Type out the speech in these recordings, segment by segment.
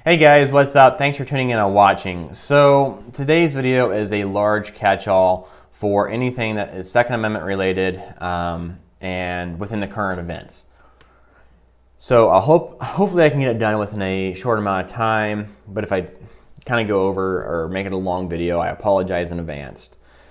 Hey guys, what's up? Thanks for tuning in and watching. So today's video is a large catch-all for anything that is Second Amendment related and within the current events. So hopefully I can get it done within a short amount of time, but if I kind of go over or make it a long video, I apologize in advance.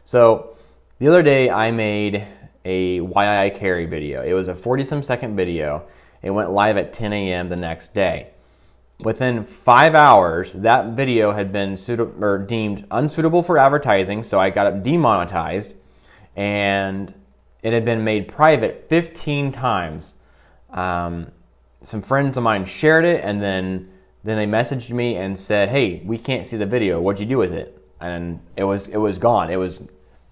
So the other day I made a Why I Carry video. It was a 40-some second video. It went live at 10 a.m. the next day. Within 5 hours, that video had been deemed unsuitable for advertising, so I got it demonetized, and it had been made private 15 times. Some friends of mine shared it, and then they messaged me and said, "Hey, we can't see the video. What'd you do with it?" And it was gone. It was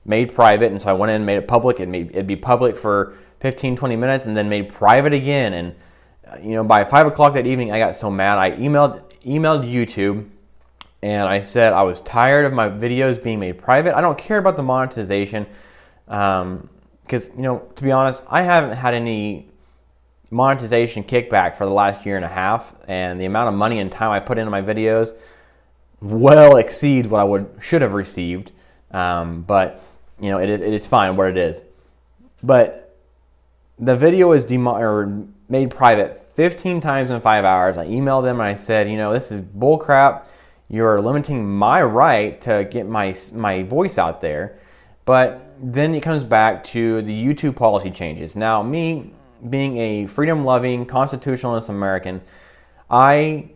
made private, and so I went in and made it public. It'd be public for 15-20 minutes, and then made private again. And by 5 o'clock that evening, I got so mad. I emailed YouTube, and I said I was tired of my videos being made private. I don't care about the monetization, because to be honest, I haven't had any monetization kickback for the last year and a half, and the amount of money and time I put into my videos well exceeds what I should have received. But it is fine what it is. But the video is made private 15 times in 5 hours. I emailed them and I said, this is bullcrap. You're limiting my right to get my voice out there. But then it comes back to the YouTube policy changes. Now, me being a freedom-loving constitutionalist American, I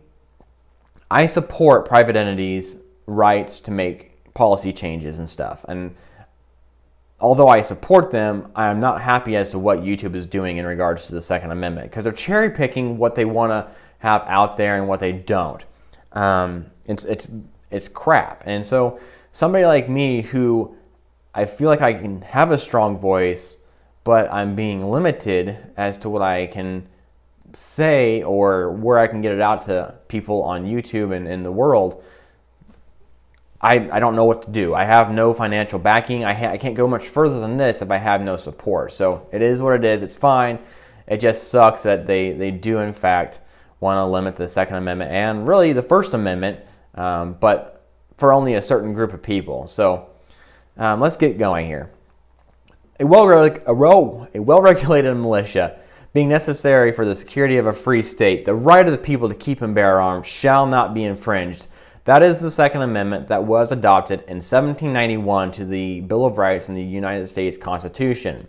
support private entities' rights to make policy changes and stuff. And although I support them, I am not happy as to what YouTube is doing in regards to the Second Amendment, because they're cherry picking what they want to have out there and what they don't. It's crap. And so somebody like me, who I feel like I can have a strong voice, but I'm being limited as to what I can say or where I can get it out to people on YouTube and in the world, I don't know what to do. I have no financial backing. I can't go much further than this if I have no support. So it is what it is. It's fine. It just sucks that they do, in fact, want to limit the Second Amendment and really the First Amendment, but for only a certain group of people. So let's get going here. A well-regulated militia being necessary for the security of a free state, the right of the people to keep and bear arms shall not be infringed. That is the Second Amendment that was adopted in 1791 to the Bill of Rights in the United States Constitution.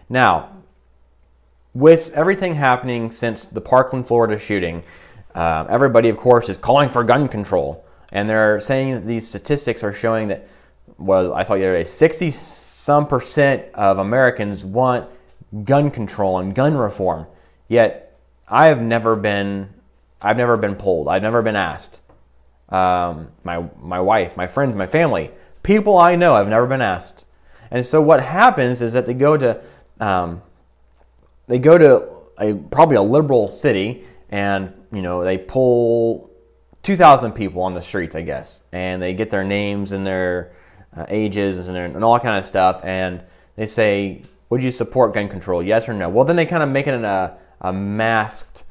Now, with everything happening since the Parkland, Florida shooting, everybody, of course, is calling for gun control. And they're saying that these statistics are showing that, well, I saw the other day, 60-some% of Americans want gun control and gun reform. Yet, I've never been polled. I've never been asked. My wife, my friends, my family, people I know, I've never been asked. And so what happens is that they go to probably a liberal city, and they pull 2,000 people on the streets, I guess, and they get their names and their ages and all that kind of stuff, and they say, would you support gun control, yes or no? Well, then they kind of make it a masked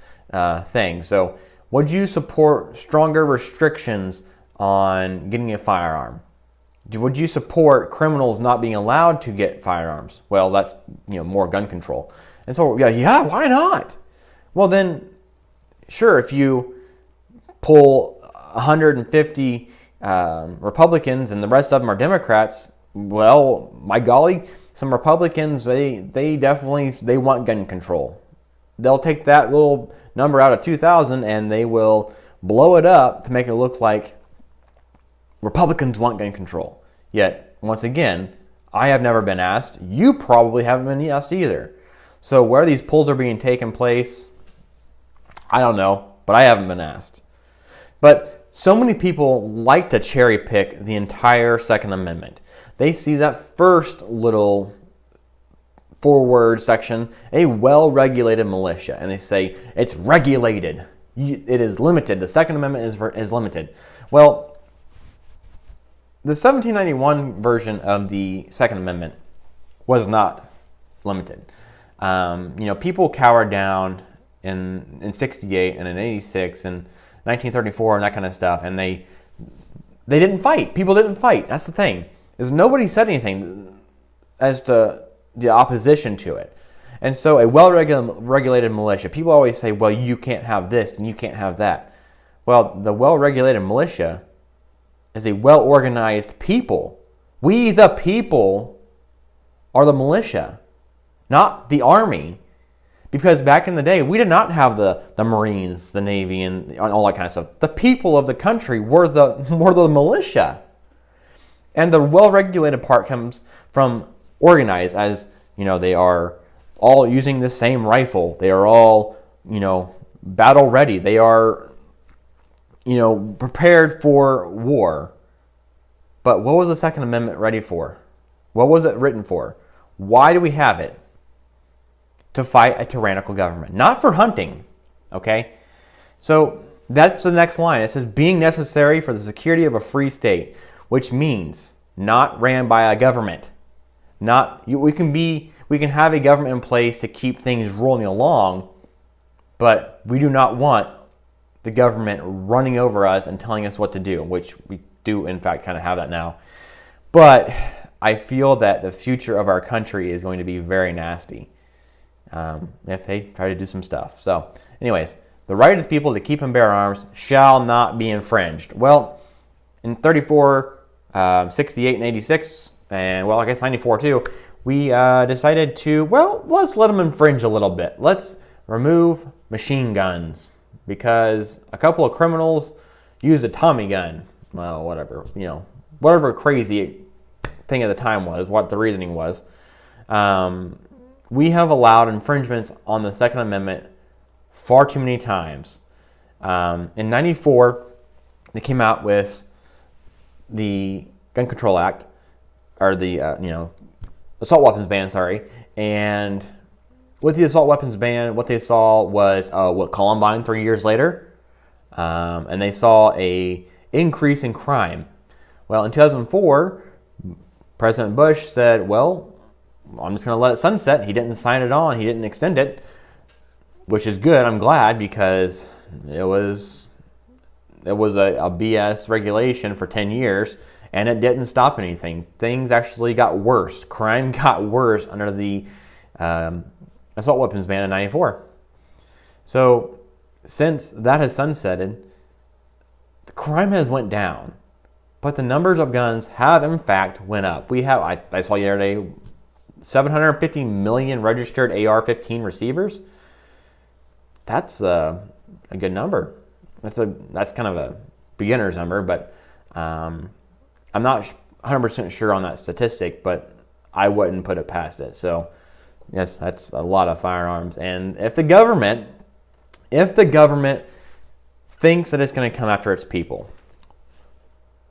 thing. So would you support stronger restrictions on getting a firearm? Would you support criminals not being allowed to get firearms? Well, that's more gun control. And so yeah, why not? Well, then sure, if you pull 150 Republicans and the rest of them are Democrats, well, my golly, some Republicans, they definitely want gun control. They'll take that little number out of 2,000 and they will blow it up to make it look like Republicans want gun control. Yet, once again, I have never been asked. You probably haven't been asked either. So where these polls are being taken place, I don't know, but I haven't been asked. But so many people like to cherry pick the entire Second Amendment. They see that first little forward section, a well-regulated militia, and they say it's regulated. It is limited. The Second Amendment is limited. Well, the 1791 version of the Second Amendment was not limited. People cowered down in 68 and in 86 and 1934 and that kind of stuff, and they didn't fight. People didn't fight. That's the thing, is nobody said anything as to the opposition to it. And so a well-regulated militia, people always say, well, you can't have this and you can't have that. Well, the well-regulated militia is a well-organized people. We, the people, are the militia, not the army. Because back in the day, we did not have the Marines, the Navy, and all that kind of stuff. The people of the country were the militia. And the well-regulated part comes from organized, as, they are all using the same rifle. They are all, battle ready. They are, prepared for war. But what was the Second Amendment ready for? What was it written for? Why do we have it? To fight a tyrannical government, not for hunting, okay? So that's the next line. It says, being necessary for the security of a free state, which means not ran by a government. We can have a government in place to keep things rolling along, but we do not want the government running over us and telling us what to do, which we do, in fact, kind of have that now. But I feel that the future of our country is going to be very nasty if they try to do some stuff. So, anyways, the right of the people to keep and bear arms shall not be infringed. Well, in 34, 68, and 86, and I guess 94 too, we decided to, let's let them infringe a little bit. Let's remove machine guns because a couple of criminals used a Tommy gun. Well, whatever crazy thing at the time was, what the reasoning was. We have allowed infringements on the Second Amendment far too many times. In 94, they came out with the Gun Control Act, or the assault weapons ban, and with the assault weapons ban, what they saw was Columbine 3 years later, and they saw a increase in crime. Well, in 2004, President Bush said, I'm just going to let it sunset. He didn't sign it on. He didn't extend it, which is good. I'm glad, because it was a BS regulation for 10 years, and it didn't stop anything. Things actually got worse. Crime got worse under the assault weapons ban in 94. So since that has sunsetted, the crime has went down, but the numbers of guns have in fact went up. I saw yesterday 750 million registered AR-15 receivers. That's a good number. That's kind of a beginner's number, but I'm not 100% sure on that statistic, but I wouldn't put it past it. So yes, that's a lot of firearms. And if the government thinks that it's going to come after its people,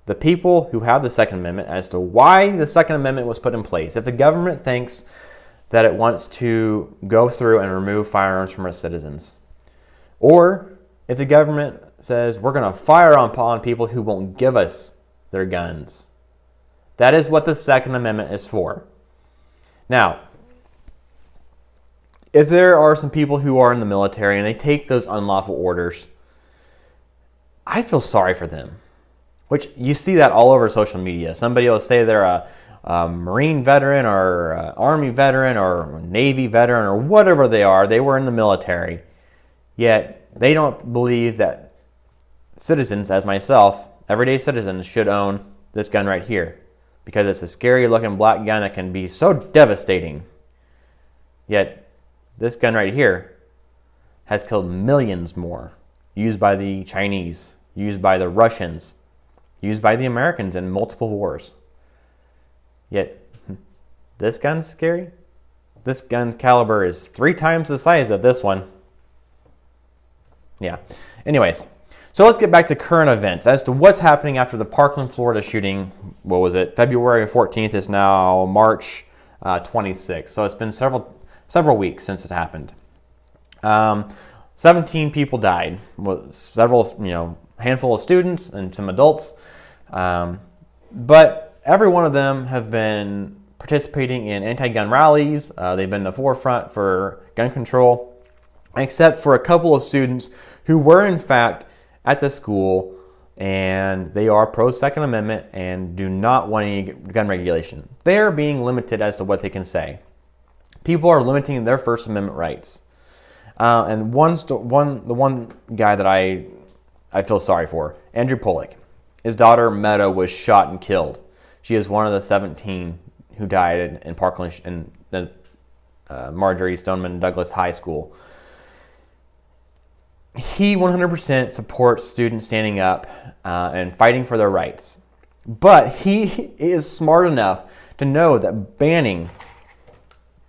the people who have the Second Amendment, as to why the Second Amendment was put in place, if the government thinks that it wants to go through and remove firearms from its citizens, or if the government says we're going to fire upon people who won't give us their guns, that is what the Second Amendment is for. Now, if there are some people who are in the military and they take those unlawful orders, I feel sorry for them. Which you see that all over social media. Somebody will say they're a Marine veteran or Army veteran or Navy veteran or whatever they are. They were in the military. Yet they don't believe that citizens, as myself, everyday citizens, should own this gun right here. Because it's a scary looking black gun that can be so devastating. Yet this gun right here has killed millions more. Used by the Chinese, used by the Russians, used by the Americans in multiple wars. Yet, this gun's scary. This gun's caliber is 3 times the size of this one. Yeah. Anyways, so let's get back to current events as to what's happening after the Parkland, Florida shooting. What was it? February 14th is now March 26th. So it's been several weeks since it happened. 17 people died. Several, handful of students and some adults. But every one of them have been participating in anti-gun rallies. They've been in the forefront for gun control, except for a couple of students who were in fact at the school, and they are pro-Second Amendment and do not want any gun regulation. They are being limited as to what they can say. People are limiting their First Amendment rights. And the one guy that I feel sorry for, Andrew Pollock. His daughter, Meadow, was shot and killed. She is one of the 17 who died in Parkland, in the Marjorie Stoneman Douglas High School. He 100% supports students standing up and fighting for their rights. But he is smart enough to know that banning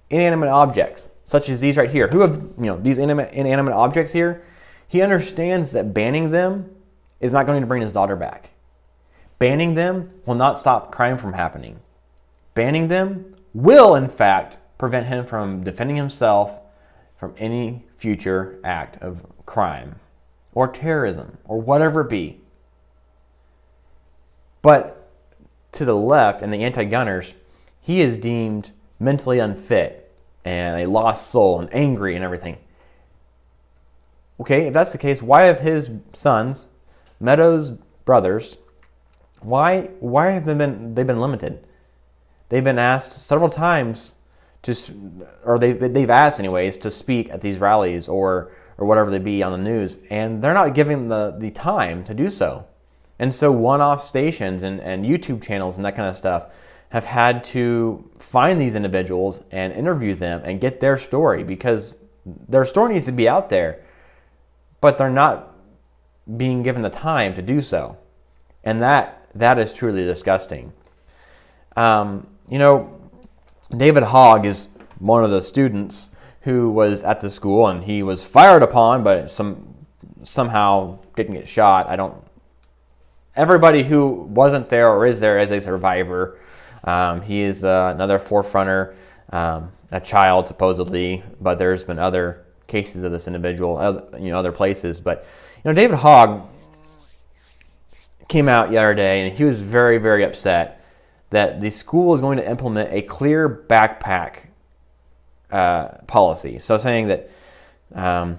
inanimate objects, such as these right here, these inanimate objects here, he understands that banning them is not going to bring his daughter back. Banning them will not stop crime from happening. Banning them will, in fact, prevent him from defending himself from any future act of crime or terrorism or whatever it be. But to the left and the anti-gunners, he is deemed mentally unfit and a lost soul and angry and everything. Okay, if that's the case, why have his sons, Meadows' brothers, why have they've been limited? They've been asked several times they've asked anyways to speak at these rallies or whatever they be on the news, and they're not given the time to do so. And so one-off stations and YouTube channels and that kind of stuff have had to find these individuals and interview them and get their story, because their story needs to be out there, but they're not being given the time to do so. And that is truly disgusting. David Hogg is one of the students who was at the school, and he was fired upon, but somehow didn't get shot. Everybody who wasn't there or is there is a survivor. He is another forefronter, a child supposedly, but there's been other cases of this individual, other places. But David Hogg came out the other day, and he was very, very upset that the school is going to implement a clear backpack policy. So saying that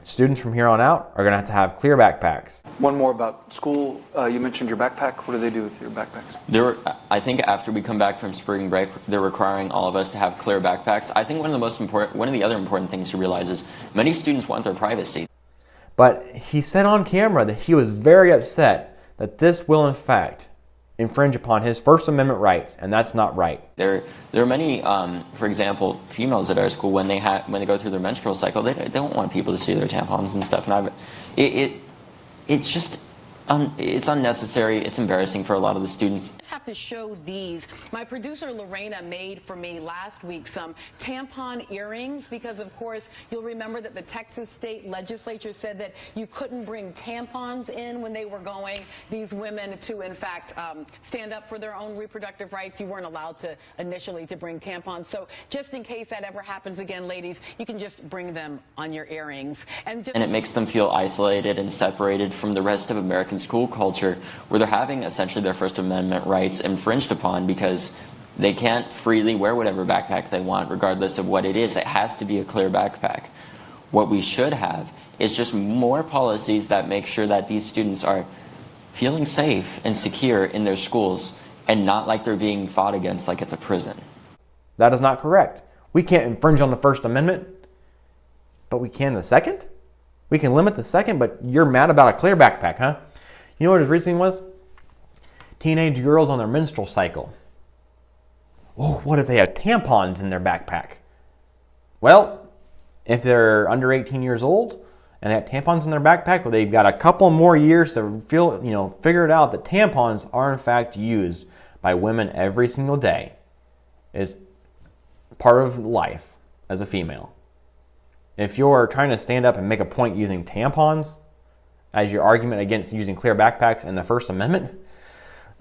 students from here on out are going to have clear backpacks. One more about school. You mentioned your backpack. What do they do with your backpacks? I think after we come back from spring break, they're requiring all of us to have clear backpacks. I think one of the other important things to realize is many students want their privacy. But he said on camera that he was very upset that this will in fact infringe upon his First Amendment rights, and that's not right. There are many, for example, females at our school, when they go through their menstrual cycle, they don't want people to see their tampons and stuff. And it's just it's unnecessary. It's embarrassing for a lot of the students. I have to show these. My producer Lorena made for me last week some tampon earrings, because of course you'll remember that the Texas state legislature said that you couldn't bring tampons in when they were going, these women, to in fact stand up for their own reproductive rights. You weren't allowed to initially to bring tampons. So just in case that ever happens again, ladies, you can just bring them on your earrings. And it makes them feel isolated and separated from the rest of American school culture, where they're having essentially their First Amendment rights infringed upon because they can't freely wear whatever backpack they want, regardless of what it is. It has to be a clear backpack. What we should have is just more policies that make sure that these students are feeling safe and secure in their schools, and not like they're being fought against like it's a prison. That is not correct. We can't infringe on the First Amendment, but we can the Second? We can limit the Second, but you're mad about a clear backpack, huh? You know what his reasoning was? Teenage girls on their menstrual cycle. Oh, what if they have tampons in their backpack? Well, if they're under 18 years old and they have tampons in their backpack, well, they've got a couple more years to figure it out that tampons are in fact used by women every single day. It's part of life as a female. If you're trying to stand up and make a point using tampons as your argument against using clear backpacks in the First Amendment,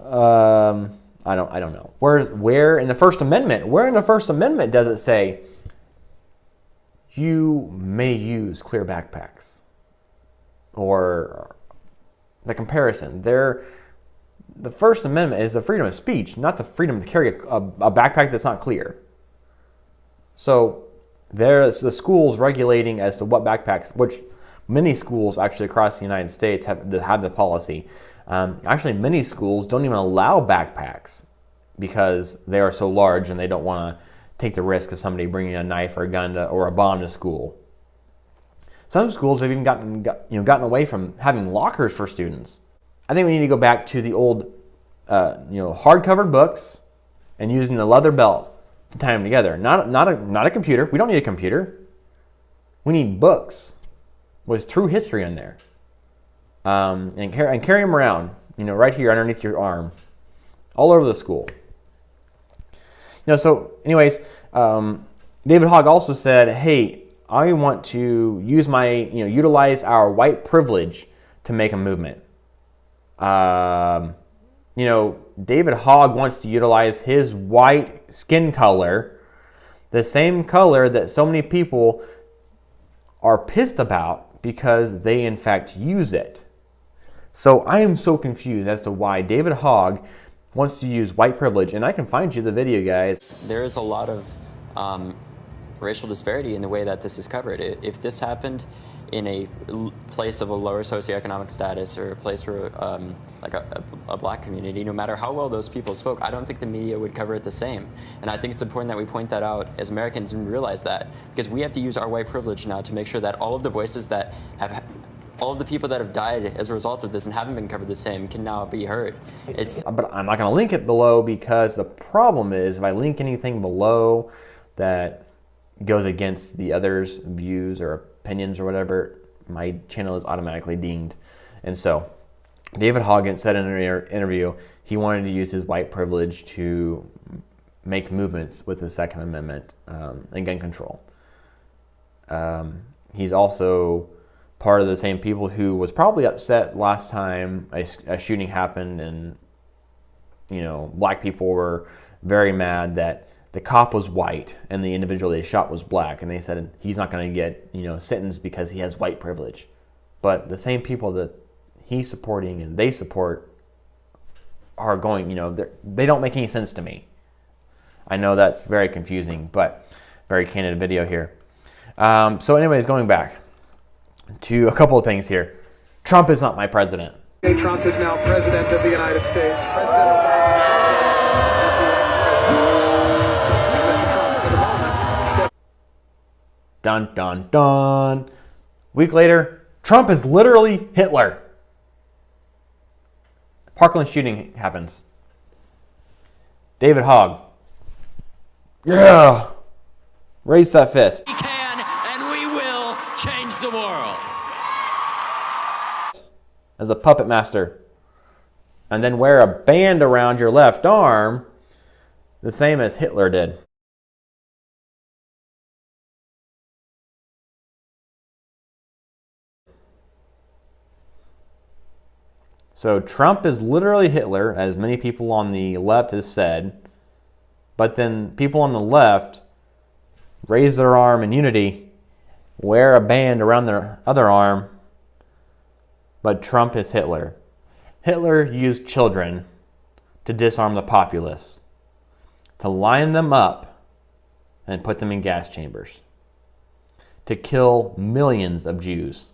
I don't know. Where in the First Amendment does it say you may use clear backpacks? Or the comparison. The First Amendment is the freedom of speech, not the freedom to carry a backpack that's not clear. So there's the schools regulating as to what backpacks, which, Many schools actually across the United States have the policy. Actually, many schools don't even allow backpacks because they are so large and they don't want to take the risk of somebody bringing a knife or a gun or a bomb to school. Some schools have even gotten away from having lockers for students. I think we need to go back to the old, hard-covered books and using the leather belt to tie them together. Not a computer. We don't need a computer. We need books with true history in there, and carry them around. Right here underneath your arm, all over the school. So anyways, David Hogg also said, hey, I want to use utilize our white privilege to make a movement. David Hogg wants to utilize his white skin color, the same color that so many people are pissed about because they in fact use it. So I am so confused as to why David Hogg wants to use white privilege, and I can find you the video, guys. There is a lot of racial disparity in the way that this is covered. If this happened in a place of a lower socioeconomic status or a place where like a black community, no matter how well those people spoke, I don't think the media would cover it the same. And I think it's important that we point that out as Americans and realize that, because we have to use our white privilege now to make sure that all of the voices that have, all of the people that have died as a result of this and haven't been covered the same can now be heard. But I'm not going to link it below, because the problem is if I link anything below that goes against the other's views or opinions or whatever, my channel is automatically dinged. And so David Hogg said in an interview he wanted to use his white privilege to make movements with the Second Amendment and gun control. He's also part of the same people who was probably upset last time a shooting happened, and black people were very mad that the cop was white and the individual they shot was black, and they said he's not going to get sentenced because he has white privilege. But the same people that he's supporting and they support are going, they don't make any sense to me. I know that's very confusing, but very candid video here. So anyways, going back to a couple of things here. Trump is not my president. Trump is now president of the United States. President Obama is the ex-president. And Mr. Trump, for the moment, Dun, dun, dun. Week later, Trump is literally Hitler. Parkland shooting happens. David Hogg. Yeah. Raise that fist. We can and we will change the world. As a puppet master. And then wear a band around your left arm, the same as Hitler did. So Trump is literally Hitler, as many people on the left has said, but then people on the left raise their arm in unity, wear a band around their other arm, but Trump is Hitler. Hitler used children to disarm the populace, to line them up and put them in gas chambers, to kill millions of Jews.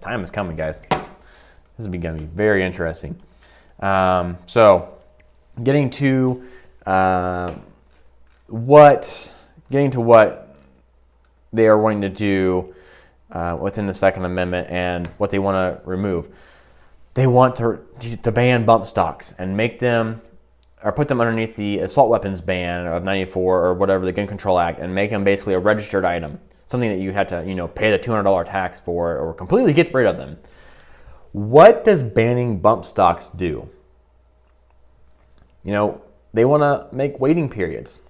Time is coming, guys. This is going to be very interesting. So, getting to what they are wanting to do within the Second Amendment and what they want to remove. They want to ban bump stocks and make them, or put them underneath the assault weapons ban of '94 or whatever, the Gun Control Act, and make them basically a registered item, something that you had to pay the $200 tax for, or completely get rid of them. What does banning bump stocks do? They want to make waiting periods.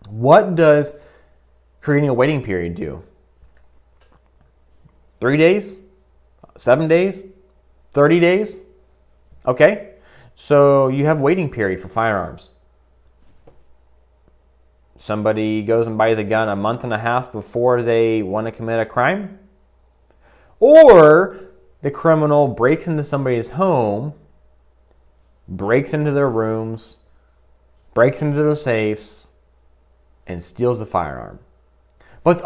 What does creating a waiting period do? 3 days? 7 days? 30 days? Okay, so you have waiting period for firearms. Somebody goes and buys a gun a month and a half before they want to commit a crime? Or the criminal breaks into somebody's home, breaks into their rooms, breaks into their safes, and steals the firearm. But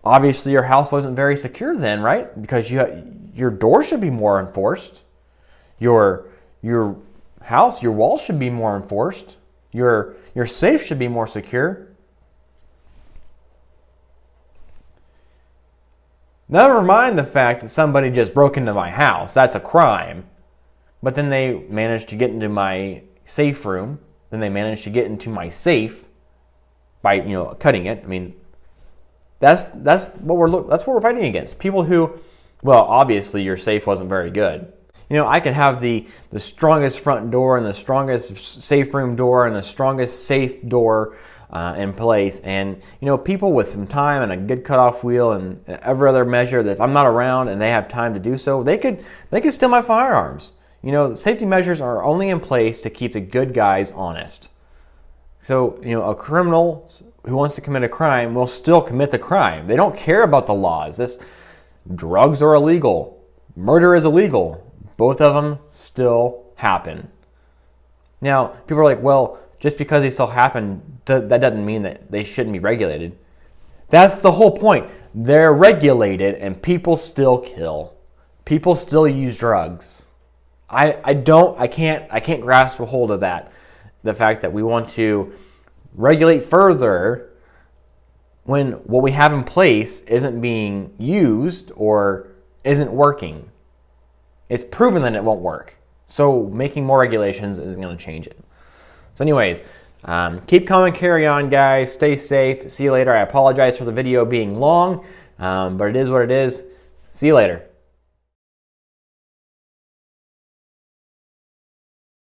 Obviously, your house wasn't very secure then, right? Because your door should be more enforced. Your house, your walls should be more enforced. Your safe should be more secure. Never mind the fact that somebody just broke into my house. That's a crime. But then they managed to get into my safe room. Then they managed to get into my safe by, cutting it. I mean, that's what we're fighting against. People who, well, obviously your safe wasn't very good. I could have the strongest front door and the strongest safe room door and the strongest safe door in place, and people with some time and a good cutoff wheel and every other measure that if I'm not around and they have time to do so, they could steal my firearms. Safety measures are only in place to keep the good guys honest. So a criminal who wants to commit a crime will still commit the crime. They don't care about the laws. Drugs are illegal, murder is illegal. Both of them still happen. Now, people are like, well, just because they still happen, that doesn't mean that they shouldn't be regulated. That's the whole point. They're regulated and people still kill. People still use drugs. I can't grasp a hold of that. The fact that we want to regulate further when what we have in place isn't being used or isn't working. It's proven that it won't work. So making more regulations isn't going to change it. So anyways, keep calm and carry on, guys. Stay safe. See you later. I apologize for the video being long, but it is what it is. See you later.